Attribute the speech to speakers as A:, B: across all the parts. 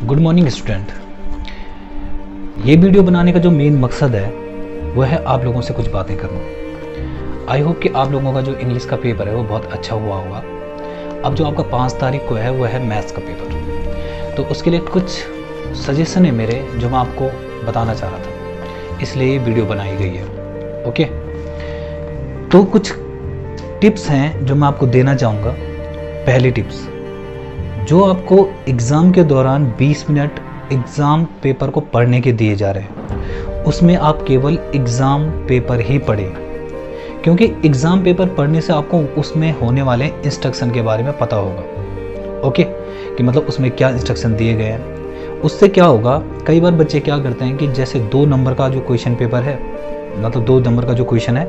A: Good morning student. ये video बनाने का जो मेन मकसद है वो है आप लोगों से कुछ बातें करना। आई होप कि आप लोगों का जो इंग्लिश का पेपर है वो बहुत अच्छा हुआ होगा। अब जो आपका 5 तारीख को है वो है मैथ्स का पेपर, तो उसके लिए कुछ सजेशन है मेरे जो मैं आपको बताना चाह रहा था, इसलिए ये वीडियो बनाई गई है। ओके, तो कुछ टिप्स हैं जो मैं आपको देना चाहूँगा। पहली टिप्स, जो आपको एग्ज़ाम के दौरान 20 मिनट एग्ज़ाम पेपर को पढ़ने के दिए जा रहे हैं, उसमें आप केवल एग्ज़ाम पेपर ही पढ़ें, क्योंकि एग्ज़ाम पेपर पढ़ने से आपको उसमें होने वाले इंस्ट्रक्शन के बारे में पता होगा। ओके, कि मतलब उसमें क्या इंस्ट्रक्शन दिए गए हैं। उससे क्या होगा, कई बार बच्चे क्या करते हैं कि जैसे 2 नंबर का जो क्वेश्चन पेपर है, मतलब 2 नंबर का जो क्वेश्चन है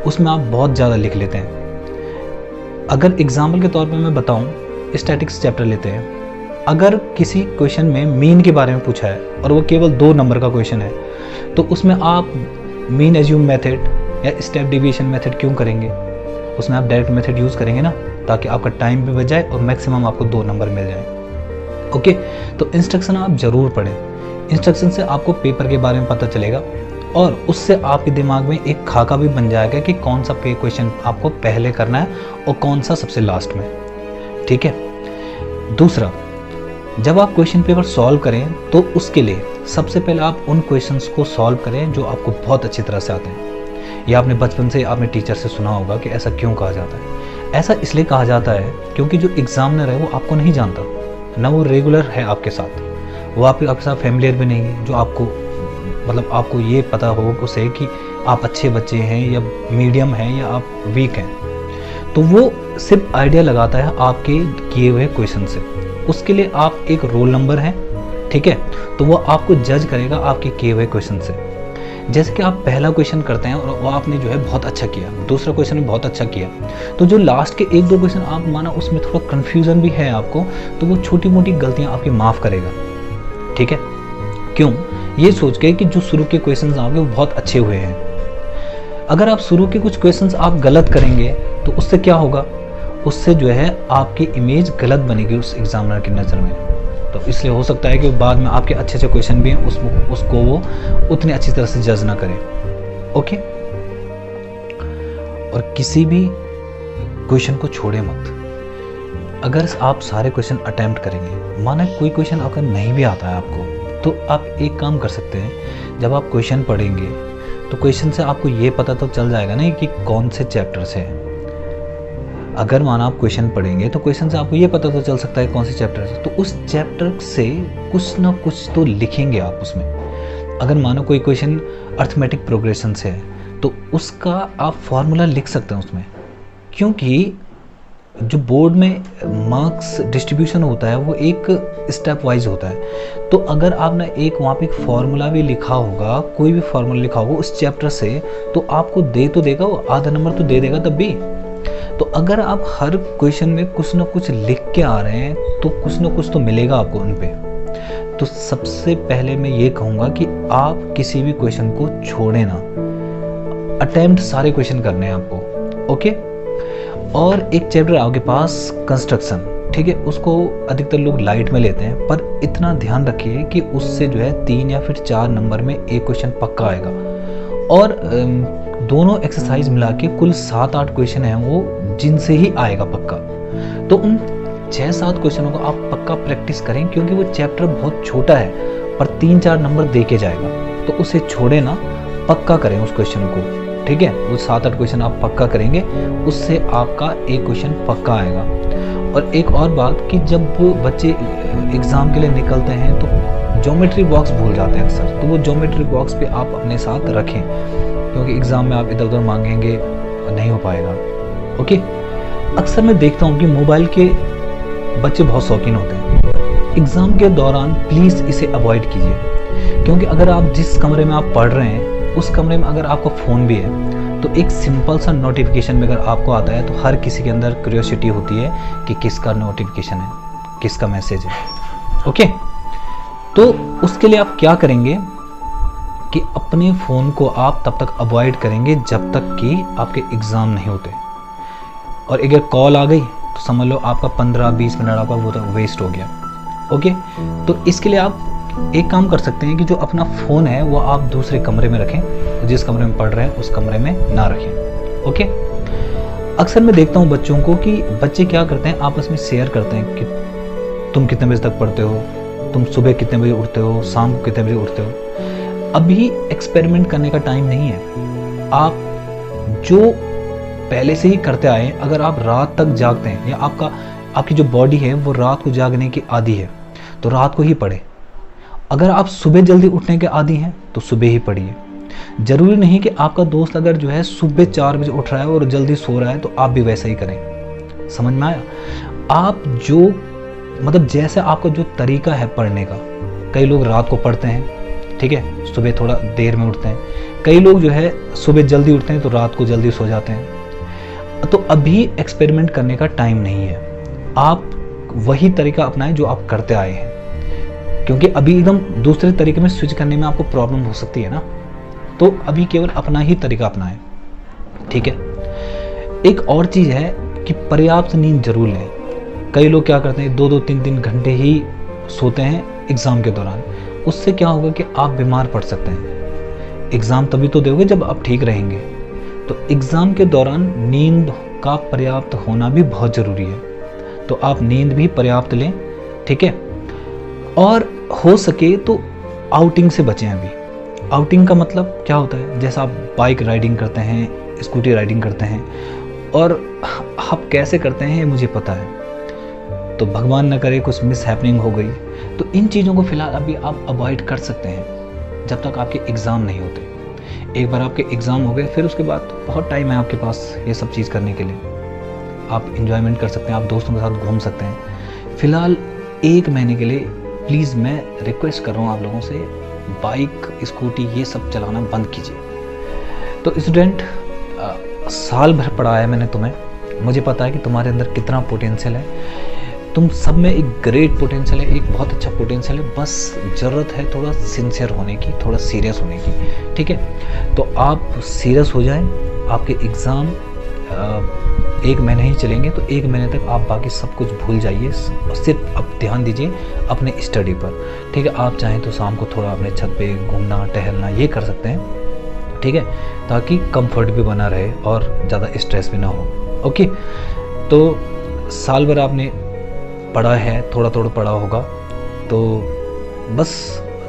A: उसमें आप बहुत ज़्यादा लिख लेते हैं। अगर एग्जाम्पल के तौर पर मैं बताऊँ, स्टैटिक्स चैप्टर लेते हैं। अगर किसी क्वेश्चन में मीन के बारे में पूछा है और वो केवल 2 नंबर का क्वेश्चन है, तो उसमें आप मीन एज्यूम मेथड या स्टेप डिविएशन मेथड क्यों करेंगे? उसमें आप डायरेक्ट मेथड यूज़ करेंगे ना, ताकि आपका टाइम भी बच जाए और मैक्सिमम आपको 2 नंबर मिल जाए। ओके, तो इंस्ट्रक्शन आप ज़रूर पढ़ें। इंस्ट्रक्शन से आपको पेपर के बारे में पता चलेगा और उससे आपके दिमाग में एक खाका भी बन जाएगा कि कौन सा क्वेश्चन आपको पहले करना है और कौन सा सबसे लास्ट में। ठीक है। दूसरा, जब आप क्वेश्चन पेपर सॉल्व करें तो उसके लिए सबसे पहले आप उन क्वेश्चंस को सॉल्व करें जो आपको बहुत अच्छी तरह से आते हैं। या आपने बचपन से आपने टीचर से सुना होगा कि ऐसा क्यों कहा जाता है। ऐसा इसलिए कहा जाता है क्योंकि जो एग्जामिनर है वो आपको नहीं जानता ना, वो रेगुलर है आपके साथ, वो आपके साथ फैमिलियर भी नहीं है, जो आपको मतलब आपको ये पता हो उसे कि आप अच्छे बच्चे हैं या मीडियम हैं या आप वीक हैं। तो वो सिर्फ आइडिया लगाता है आपके किए हुए क्वेश्चन से। उसके लिए आप एक रोल नंबर हैं, ठीक है, तो वो आपको जज करेगा आपके किए हुए क्वेश्चन से। जैसे कि आप पहला क्वेश्चन करते हैं और वो आपने जो है बहुत अच्छा किया, दूसरा क्वेश्चन भी बहुत अच्छा किया, तो जो लास्ट के 1-2 क्वेश्चन आप माना उसमें थोड़ा कन्फ्यूज़न भी है आपको, तो वो छोटी मोटी गलतियाँ आपकी माफ़ करेगा। ठीक है, क्यों? ये सोच के कि जो शुरू के क्वेश्चन आपके वो बहुत अच्छे हुए हैं। अगर आप शुरू के कुछ क्वेश्चंस आप गलत करेंगे तो उससे क्या होगा, उससे जो है आपकी इमेज गलत बनेगी उस एग्जामिनर की नज़र में। तो इसलिए हो सकता है कि बाद में आपके अच्छे अच्छे क्वेश्चन भी हैं उसको वो उतनी अच्छी तरह से जज ना करें। ओके, और किसी भी क्वेश्चन को छोड़े मत। अगर आप सारे क्वेश्चन अटेम्प्ट करेंगे, माना कोई क्वेश्चन अगर नहीं भी आता है आपको, तो आप एक काम कर सकते हैं, जब आप क्वेश्चन पढ़ेंगे तो क्वेश्चन से आपको ये पता तो चल जाएगा ना कि कौन से चैप्टर से है। अगर माना आप क्वेश्चन पढ़ेंगे तो क्वेश्चन से आपको ये पता तो चल सकता है कौन से चैप्टर से, तो उस चैप्टर से कुछ ना कुछ तो लिखेंगे आप उसमें। अगर मानो कोई क्वेश्चन अर्थमेटिक प्रोग्रेशन से है तो उसका आप फॉर्मूला लिख सकते हैं उसमें, क्योंकि जो बोर्ड में मार्क्स डिस्ट्रीब्यूशन होता है वो एक स्टेप वाइज होता है। तो अगर आपने एक वहाँ पे एक फार्मूला भी लिखा होगा, कोई भी फार्मूला लिखा होगा उस चैप्टर से, तो आपको दे तो देगा, वो आधा नंबर तो दे देगा तब भी। तो अगर आप हर क्वेश्चन में कुछ ना कुछ लिख के आ रहे हैं तो कुछ ना कुछ तो मिलेगा आपको उन पे। तो सबसे पहले मैं ये कहूँगा कि आप किसी भी क्वेश्चन को छोड़े ना, अटेम्प्ट सारे क्वेश्चन करने हैं आपको। ओके, और एक चैप्टर आपके पास कंस्ट्रक्शन, ठीक है, उसको अधिकतर लोग लाइट में लेते हैं, पर इतना ध्यान रखिए कि उससे जो है 3 या फिर 4 नंबर में एक क्वेश्चन पक्का आएगा। और दोनों एक्सरसाइज मिला के कुल 7-8 क्वेश्चन हैं वो जिनसे ही आएगा पक्का। तो उन 6-7 क्वेश्चनों को आप पक्का प्रैक्टिस करें, क्योंकि वो चैप्टर बहुत छोटा है पर 3-4 नंबर दे के जाएगा। तो उसे छोड़े ना, पक्का करें उस क्वेश्चन को। ठीक है, वो 7-8 क्वेश्चन आप पक्का करेंगे, उससे आपका एक क्वेश्चन पक्का आएगा। और एक और बात कि जब बच्चे एग्ज़ाम के लिए निकलते हैं तो ज्योमेट्री बॉक्स भूल जाते हैं अक्सर, तो वो ज्योमेट्री बॉक्स भी आप अपने साथ रखें, क्योंकि एग्ज़ाम में आप इधर उधर मांगेंगे नहीं हो पाएगा। ओके, अक्सर मैं देखता हूँ कि मोबाइल के बच्चे बहुत शौकीन होते हैं। एग्ज़ाम के दौरान प्लीज़ इसे अवॉइड कीजिए, क्योंकि अगर आप जिस कमरे में आप पढ़ रहे हैं उस कमरे में अगर आपका फ़ोन भी है तो एक सिंपल सा नोटिफिकेशन में अगर आपको आता है तो हर किसी के अंदर क्यूरियोसिटी होती है कि किसका नोटिफिकेशन है, किसका मैसेज है। ओके, तो उसके लिए आप क्या करेंगे कि अपने फ़ोन को आप तब तक अवॉइड करेंगे जब तक कि आपके एग्ज़ाम नहीं होते। और अगर कॉल आ गई तो समझ लो आपका 15-20 मिनट आपका वो तो वेस्ट हो गया। ओके, तो इसके लिए आप एक काम कर सकते हैं कि जो अपना फ़ोन है वो आप दूसरे कमरे में रखें, जिस कमरे में पढ़ रहे हैं उस कमरे में ना रखें। ओके, अक्सर मैं देखता हूँ बच्चों को कि बच्चे क्या करते हैं, आपस में शेयर करते हैं कि तुम कितने बजे तक पढ़ते हो, तुम सुबह कितने बजे उठते हो, शाम को कितने बजे उठते हो। अभी एक्सपेरिमेंट करने का टाइम नहीं है। आप जो पहले से ही करते आए हैं, अगर आप रात तक जागते हैं या आपकी जो बॉडी है वो रात को जागने की आदी है तो रात को ही पढ़े। अगर आप सुबह जल्दी उठने के आदी हैं तो सुबह ही पढ़िए। ज़रूरी नहीं कि आपका दोस्त अगर जो है सुबह 4 बजे उठ रहा है और जल्दी सो रहा है तो आप भी वैसा ही करें। समझ में आया? आप जो मतलब जैसे आपका जो तरीका है पढ़ने का, कई लोग रात को पढ़ते हैं, ठीक है, सुबह थोड़ा देर में उठते हैं। कई लोग जो है सुबह जल्दी उठते हैं तो रात को जल्दी सो जाते हैं। तो अभी एक्सपेरिमेंट करने का टाइम नहीं है। आप वही तरीका अपनाएं जो आप करते आए हैं, क्योंकि अभी एकदम दूसरे तरीके में स्विच करने में आपको प्रॉब्लम हो सकती है ना। तो अभी केवल अपना ही तरीका अपनाएं, ठीक है। एक और चीज़ है कि पर्याप्त नींद जरूर लें। कई लोग क्या करते हैं, 2-2, 3-3 घंटे ही सोते हैं एग्ज़ाम के दौरान। उससे क्या होगा कि आप बीमार पड़ सकते हैं। एग्ज़ाम तभी तो दोगे जब आप ठीक रहेंगे। तो एग्ज़ाम के दौरान नींद का पर्याप्त होना भी बहुत ज़रूरी है। तो आप नींद भी पर्याप्त लें, ठीक है। और हो सके तो आउटिंग से बचें। अभी आउटिंग का मतलब क्या होता है, जैसा आप बाइक राइडिंग करते हैं, स्कूटी राइडिंग करते हैं, और आप कैसे करते हैं ये मुझे पता है। तो भगवान न करे कुछ मिस हैपनिंग हो गई, तो इन चीज़ों को फिलहाल अभी आप अवॉइड कर सकते हैं जब तक आपके एग्ज़ाम नहीं होते। एक बार आपके एग्ज़ाम हो गए फिर उसके बाद बहुत टाइम है आपके पास ये सब चीज़ करने के लिए। आप इंजॉयमेंट कर सकते हैं, आप दोस्तों के साथ घूम सकते हैं। फ़िलहाल 1 महीने के लिए प्लीज़ मैं रिक्वेस्ट कर रहा हूँ आप लोगों से, बाइक स्कूटी ये सब चलाना बंद कीजिए। तो स्टूडेंट, साल भर पढ़ाया है मैंने तुम्हें, मुझे पता है कि तुम्हारे अंदर कितना पोटेंशियल है। तुम सब में एक ग्रेट पोटेंशियल है, एक बहुत अच्छा पोटेंशियल है। बस ज़रूरत है थोड़ा सिंसियर होने की, थोड़ा सीरियस होने की, ठीक है। तो आप सीरियस हो जाएं। आपके एग्ज़ाम 1 महीने ही चलेंगे, तो 1 महीने तक आप बाकी सब कुछ भूल जाइए। सिर्फ अब ध्यान दीजिए अपने स्टडी पर, ठीक है। आप चाहें तो शाम को थोड़ा अपने छत पे घूमना टहलना ये कर सकते हैं, ठीक है, ताकि कंफर्ट भी बना रहे और ज़्यादा स्ट्रेस भी ना हो। ओके, तो साल भर आपने पढ़ा है, थोड़ा थोड़ा पढ़ा होगा, तो बस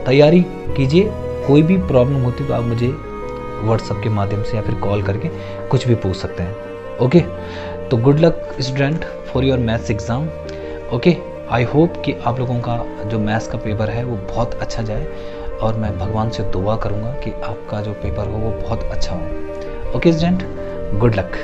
A: तैयारी कीजिए। कोई भी प्रॉब्लम होती तो आप मुझे व्हाट्सएप के माध्यम से या फिर कॉल करके कुछ भी पूछ सकते हैं। ओके, तो good luck student for your maths exam. Okay, I hope कि आप लोगों का जो मैथ्स का पेपर है वो बहुत अच्छा जाए, और मैं भगवान से दुआ करूँगा कि आपका जो पेपर हो वो बहुत अच्छा हो। Okay student, good luck.